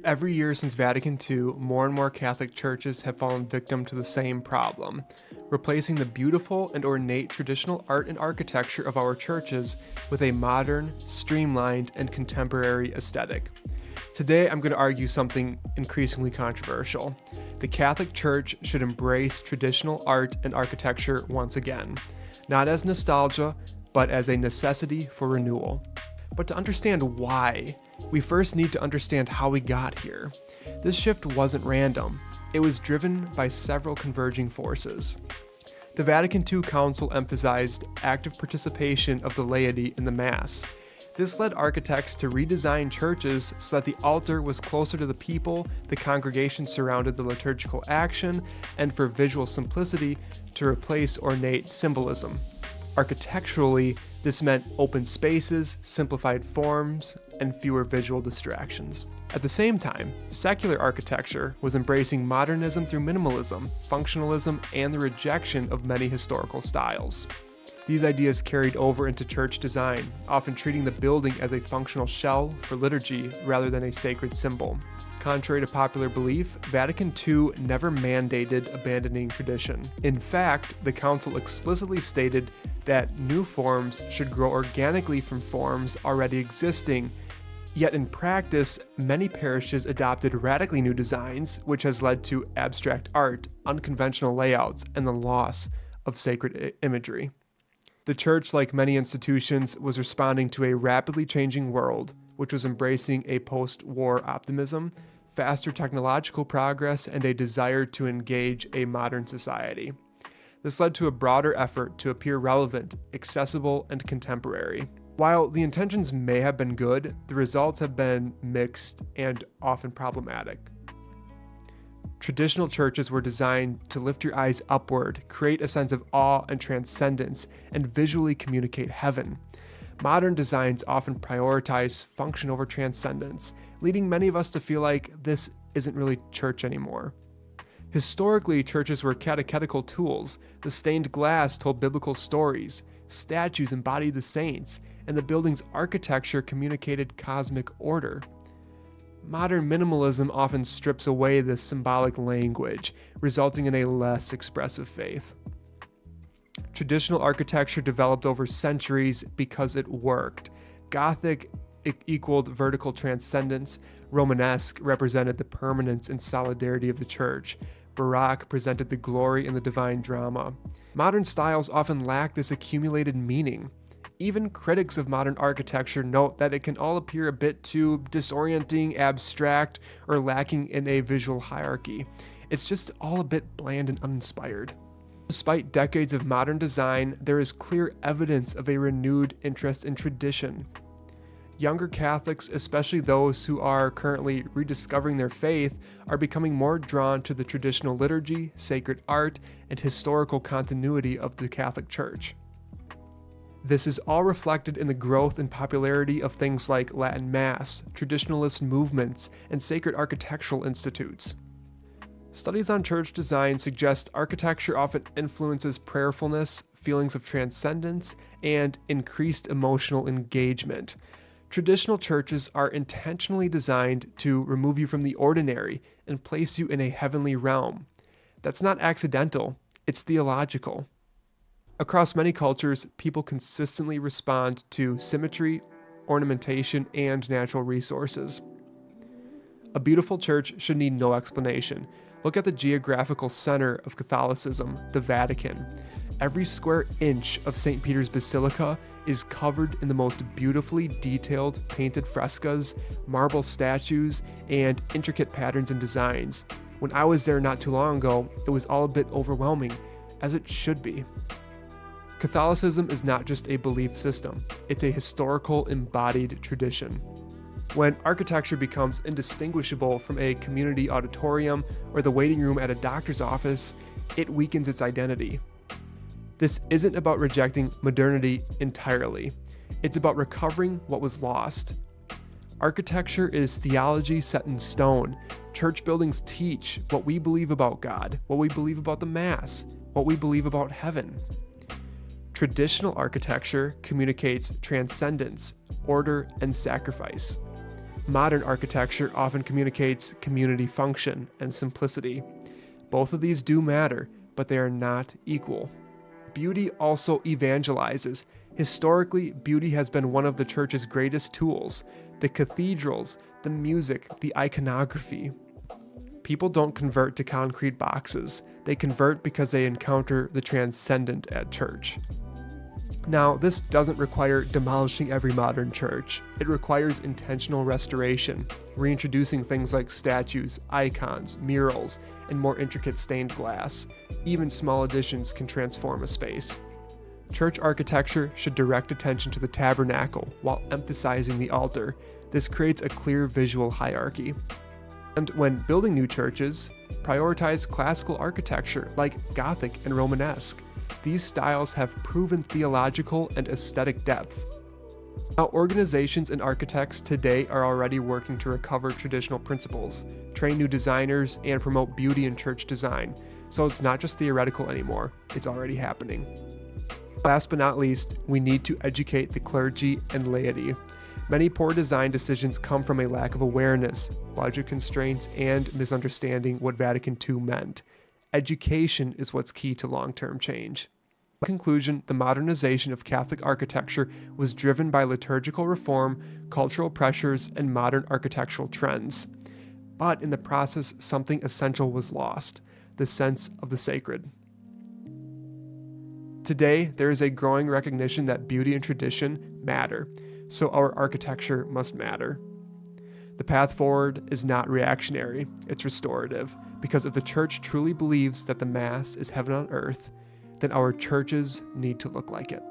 Every year since Vatican II, more and more Catholic churches have fallen victim to the same problem, replacing the beautiful and ornate traditional art and architecture of our churches with a modern, streamlined, and contemporary aesthetic. Today, I'm going to argue something increasingly controversial. The Catholic Church should embrace traditional art and architecture once again, not as nostalgia, but as a necessity for renewal. But to understand why, we first need to understand how we got here. This shift wasn't random. It was driven by several converging forces. The Vatican II Council emphasized active participation of the laity in the Mass. This led architects to redesign churches so that the altar was closer to the people, the congregation surrounded the liturgical action, and for visual simplicity, to replace ornate symbolism. Architecturally, this meant open spaces, simplified forms, and fewer visual distractions. At the same time, secular architecture was embracing modernism through minimalism, functionalism, and the rejection of many historical styles. These ideas carried over into church design, often treating the building as a functional shell for liturgy rather than a sacred symbol. Contrary to popular belief, Vatican II never mandated abandoning tradition. In fact, the Council explicitly stated that new forms should grow organically from forms already existing. Yet in practice, many parishes adopted radically new designs, which has led to abstract art, unconventional layouts, and the loss of sacred imagery. The Church, like many institutions, was responding to a rapidly changing world, which was embracing a post-war optimism, faster technological progress, and a desire to engage a modern society. This led to a broader effort to appear relevant, accessible, and contemporary. While the intentions may have been good, the results have been mixed and often problematic. Traditional churches were designed to lift your eyes upward, create a sense of awe and transcendence, and visually communicate heaven. Modern designs often prioritize function over transcendence, leading many of us to feel like this isn't really church anymore. Historically, churches were catechetical tools. The stained glass told biblical stories, statues embodied the saints, and the building's architecture communicated cosmic order. Modern minimalism often strips away this symbolic language, resulting in a less expressive faith. Traditional architecture developed over centuries because it worked. Gothic equaled vertical transcendence, Romanesque represented the permanence and solidarity of the church, Baroque presented the glory in the divine drama. Modern styles often lack this accumulated meaning. Even critics of modern architecture note that it can all appear a bit too disorienting, abstract, or lacking in a visual hierarchy. It's just all a bit bland and uninspired. Despite decades of modern design, there is clear evidence of a renewed interest in tradition. Younger Catholics, especially those who are currently rediscovering their faith, are becoming more drawn to the traditional liturgy, sacred art, and historical continuity of the Catholic Church. This is all reflected in the growth and popularity of things like Latin Mass, traditionalist movements, and sacred architectural institutes. Studies on church design suggest architecture often influences prayerfulness, feelings of transcendence, and increased emotional engagement. Traditional churches are intentionally designed to remove you from the ordinary and place you in a heavenly realm. That's not accidental, it's theological. Across many cultures, people consistently respond to symmetry, ornamentation, and natural resources. A beautiful church should need no explanation. Look at the geographical center of Catholicism, the Vatican. Every square inch of St. Peter's Basilica is covered in the most beautifully detailed painted frescoes, marble statues, and intricate patterns and designs. When I was there not too long ago, it was all a bit overwhelming, as it should be. Catholicism is not just a belief system, it's a historical embodied tradition. When architecture becomes indistinguishable from a community auditorium or the waiting room at a doctor's office, it weakens its identity. This isn't about rejecting modernity entirely. It's about recovering what was lost. Architecture is theology set in stone. Church buildings teach what we believe about God, what we believe about the Mass, what we believe about heaven. Traditional architecture communicates transcendence, order, and sacrifice. Modern architecture often communicates community function and simplicity. Both of these do matter, but they are not equal. Beauty also evangelizes. Historically, beauty has been one of the church's greatest tools. The cathedrals, the music, the iconography. People don't convert to concrete boxes. They convert because they encounter the transcendent at church. Now, this doesn't require demolishing every modern church. It requires intentional restoration, reintroducing things like statues, icons, murals, and more intricate stained glass. Even small additions can transform a space. Church architecture should direct attention to the tabernacle while emphasizing the altar. This creates a clear visual hierarchy. And when building new churches, prioritize classical architecture like Gothic and Romanesque. These styles have proven theological and aesthetic depth. Now, organizations and architects today are already working to recover traditional principles, train new designers, and promote beauty in church design. So it's not just theoretical anymore, it's already happening. Last but not least, we need to educate the clergy and laity. Many poor design decisions come from a lack of awareness, budget constraints, and misunderstanding what Vatican II meant. Education is what's key to long-term change. In conclusion, the modernization of Catholic architecture was driven by liturgical reform, cultural pressures, and modern architectural trends. But in the process, something essential was lost: the sense of the sacred. Today, there is a growing recognition that beauty and tradition matter, so our architecture must matter. The path forward is not reactionary, it's restorative, because if the church truly believes that the Mass is heaven on earth, then our churches need to look like it.